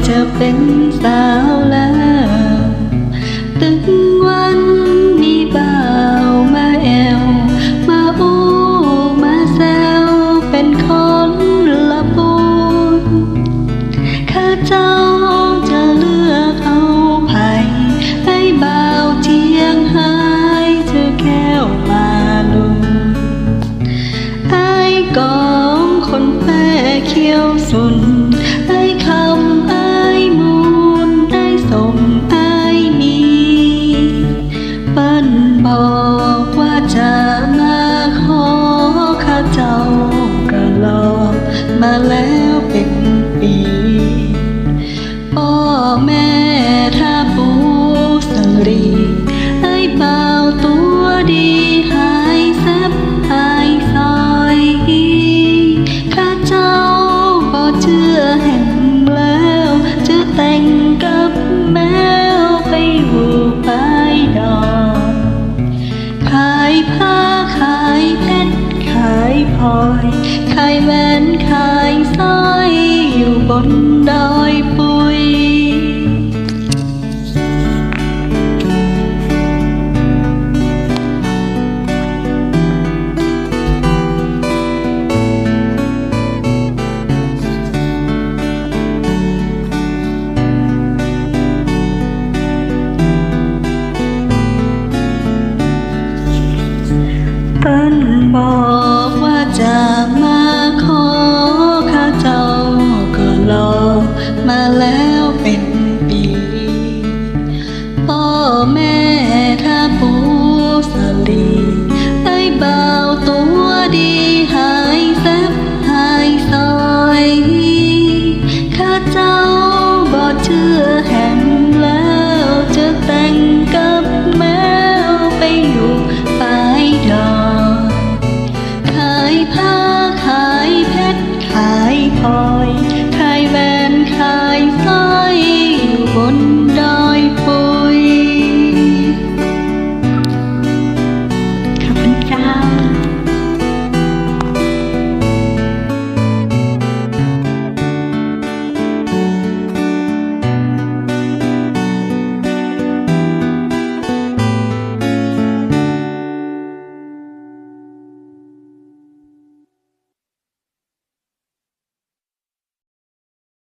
จะเป็นสาวแล้วตึงวันมีบ่าวมาแอวมาอู้มาแซวเป็นคนละปูนข้าเจ้าจะเลือกเอาไผ่ให้บ่าวเจียงหายเธอแก้วมาลุนไอ้กองคนแพ้เขียวสุนไอ้คำไอ้มูลไอ้สมไอ้มีปั้นบอกว่าจะมาขอข้าเจ้าก็รอมาแล้วเป็นปีพ่อแม่ถ้าปูสลีไอ้บ่าวตัวดีหายแซบหายซอยข้าเจ้าบ่เชื่อแห่งแล้วจะแต่งกับแมวไปอยู่ปลายดอกขายผ้าขายเพชรขายพลอยขายแหวนขายสร้อยอยู่บนดอยปุยเปิ้นบอกว่าจะมาขอข้าเจ้าก็รอมาแล้วเป็นปีพ่อแม่ถ้าปูสลีไอ้บ่าวตัวดีหายแซบหายซอยข้าเจ้าบ่เชื่อแห่